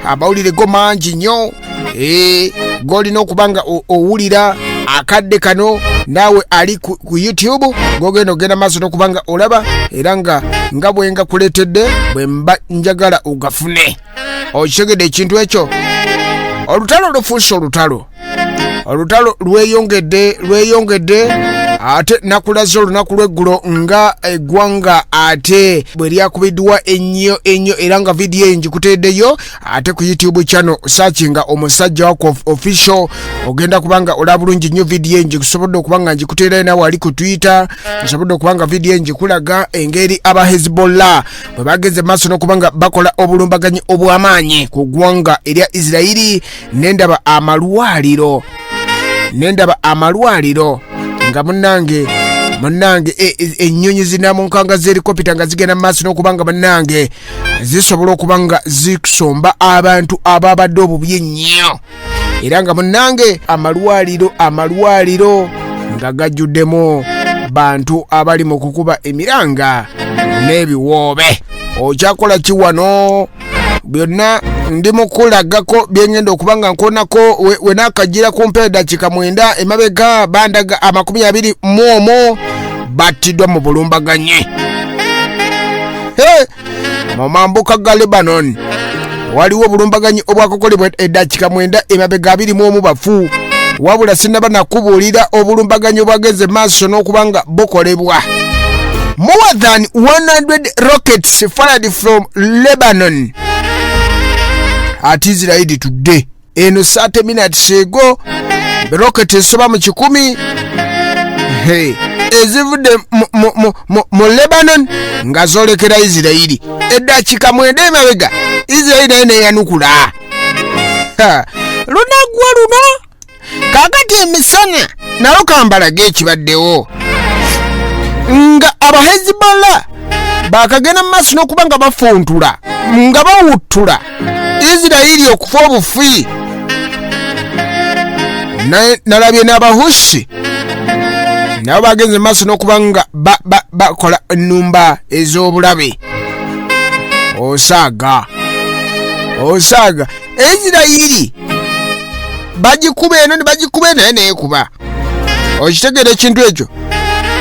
amawulire go mangi nnyo golina okubanga owulira akadde kano naawe ali ku YouTube gogenda ogenda maaso n'okubanga olaba era nga bwenga kuleetedde bwe mba njagala ogafune okitegedde ekintu ekyo. Olutalo lufuuse olutalo lweyongedde ate nakulaze olunaku lw'eggulo nga eggwanga ate bwe lyakubiddwa ennyo era nga vidiyo ngikuteeddeyo ate ku YouTube channel searchinga omusajja wako official ogenda kubanga olaba bulungi nnyo vidiyo ngikusobodde okubanga ngikuteerayo nawe ali ku Twitter nsobodde okubanga vidiyo ngikulaga engeri aba Hezbollah bwe bageze maaso n'okubanga bakola obulumbaganyi obw'amaanyi ku ggwanga erya Isirairi nendaba amalwaliro nga munnange ennyonyi zinamunkanga z'helikopita nga zigenda maaso n'okubanga bannange zisobola okubanga zisomba abantu ababadde obubi ennyo era nga munnange amalwaliro nga gajjuddemu bantu abali mu kukuba emiranga n'ebiwoobe. Okyakola ki wano? Byonna ndi mukulagako byengenda okubanga nkonako we nakajira kumpe dakika 9 emabega bandaga 20 mwomo batidwa mu bulumbaganye. Mu mambuka ga Lebanon waliwo obulumbaganyi obwakokolebwa edakika 9 emabega 21 bafu wabula sinaba nakubuulira obulumbaganyi obwageze maaso n'okubanga bukolebwa. More than 100 rockets fired from Lebanon at Israel today. Eno 30 minutes ago, rocket esoba mu 10 ezivudde mu Lebanon nga zolekera Israel. Edakika 9 emabega Israel naye neyanukula. Lunagwa luno kakati emisana nayo kambalage ekibaddewo nga aba Hezbollah bakagenda maaso n'okubanga bafuntula nga bawuttula Isirairi okufa obufi. Nalabye n'abahusi nabo bagenze maaso n'okubanga bakola ennumba ez'obulabe. Osaaga Isirairi bagikuba eno ne bagikuba naye neekuba. Okitegera ekintu ekyo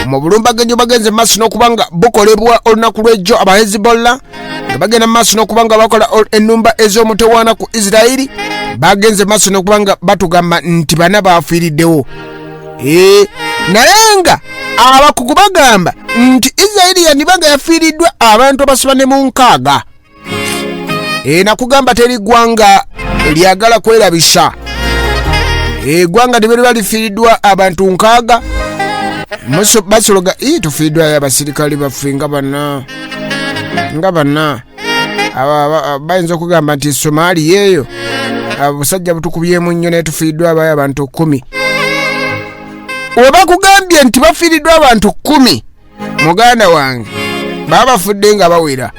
mu bulumbaganyi bagenze maaso n'okubanga bukolebwa olunaku lw'ejjo aba Hezbollah nga bagenda maaso n'okubanga bakola ennumba ez'omutawaana ku Isirairi bagenze maaso n'okubanga batugamba nti bana baafiiriddewo. Naye nga abakugu bagamba nti Isirairi yandibanga yafiiriddwa abantu abasoba ne mu 6. Nakugamba teri ggwanga lyagala kwerabisa. Eggwanga libeera lifiiriddwa abantu 6 basologa tufiiriddwayo abasirikale baffe nga bana bayinza okugamba nti Somalia eyo abasajja butukubyemu nnyo naye tufiiriddwa abayo abantu 10. Oba kugambye nti bafiiriddwa abantu 10 muganda wange baba bafudde nga bawera.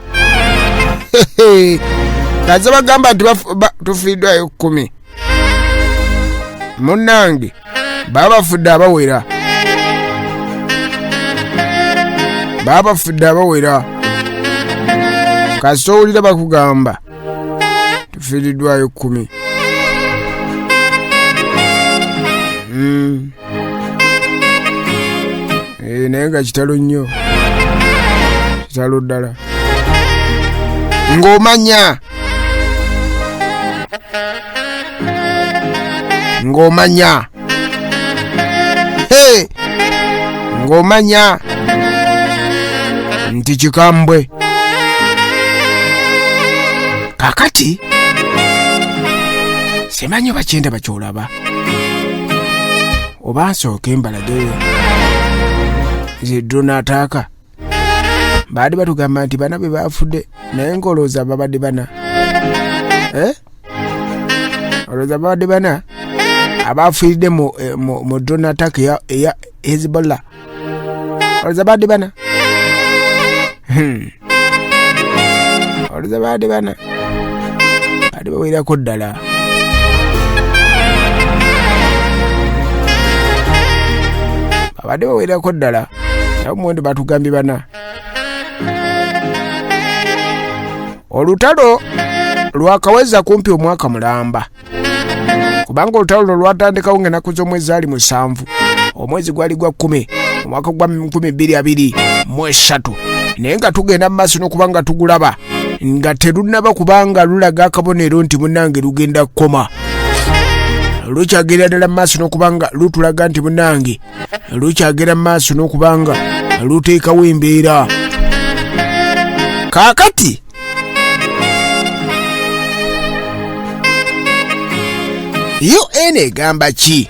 Kaze bagamba nti tufiiriddwayo 10 munnange baba bafudde abawera. Kasowulira bakugamba tufiiriddwayo 10. Naye nga kitalo nnyo, kitalo ddala ng'omanya ng'omanya nti kikambwe. Kakati simanyi bakyenda bakyolaba oba nsooke mbalage zidrona ataaka baadde batugamba nti bana be baafudde naye ng'olowooza babadde bana olowooza babadde bana abaafiiridde mu drone attack eya Hezbollah olowooza babadde bana olowooza babadde bana baadde bawerako ddala. Babadde bawerako ddala naye omuwendo batugambye bana. Olutalo lwakaweza kumpi omwaka mulamba kubanga olutalo lwatandikawo ng'ennaku z'omwezi ali 7 omwezi gwali gwa 10 omwaka gwa 2023 naye nga tugenda mu maaso n'okubanga tugulaba nga terunnaba kubanga lulaga akabonero nti munnange lugenda kukoma lukyagenda ddala mu maaso n'okubanga lutulaga nti munnange lukyagenda mu maaso n'okubanga luteekawo embeera kaakati UN egamba ki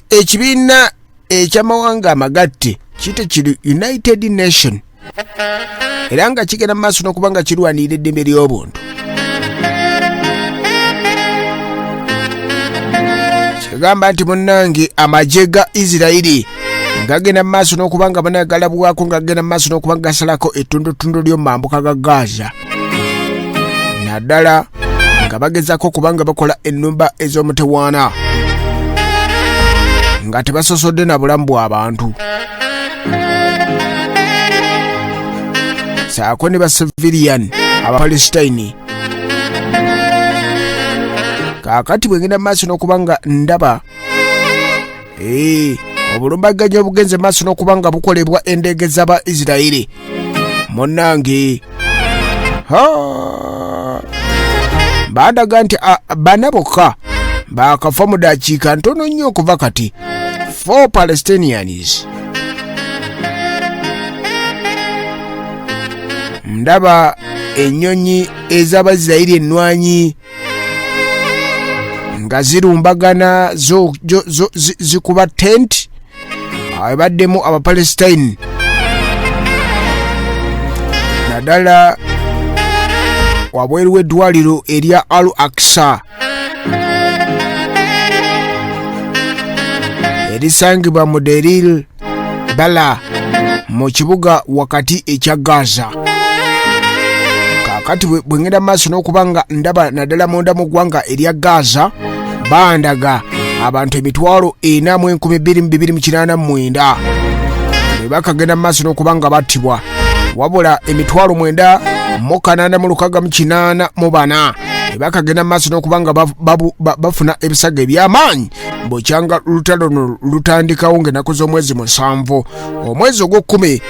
ekibiina eky'amawanga amagatte kite kiri United Nation era nga kigenda mu maaso n'okubanga kirwanirira eddembe ly'obuntu kigamba nti munnange amagye ga Isirairi ngagenda mu maaso n'okubanga banagalabwako ngagenda mu maaso n'okubanga gasalako ettundutundu ly'omumambuka ga Gaza naddala nga bagezako kubanga bakola ennumba ez'omutawaana nga tebasosodde na bulamu bw'abantu saako ne basivilian abapalesitayini kaakati bwengenda maaso n'okubanga ndaba obulumbaganyi obugenze maaso n'okubanga bukolebwa endege z'aba Isirairi munnange bandaga nti bana bokka bakafa mu dakiika ntono nnyo okuva kati 4 Palestinians ndaba ennyonyi ez'Abaisirairi ennwanyi nga zirumbagana zikuba tent ebaddemu Abapalestine naddala wabweru w'eddwaliro erya Al Aqsa erisangibwa mu Deir Bala mu kibuga wakati ekya Gaza kaakati bwengenda maaso n'okubanga ndaba naddala munda mu ggwanga erya Gaza bandaga abantu 4,2289 ne bakagenda maaso n'okubanga battibwa wabula 9,864 ne bakagenda maaso n'okubanga bafuna ebisago eby'amaanyi bw'okyanga lutalo lutandikawo ng'ennaku z'omwezi 7 omwezi ogw'okumi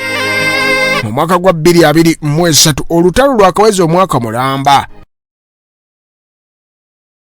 mu mwaka gwa 2023 olutalo lwakaweza omwaka mulamba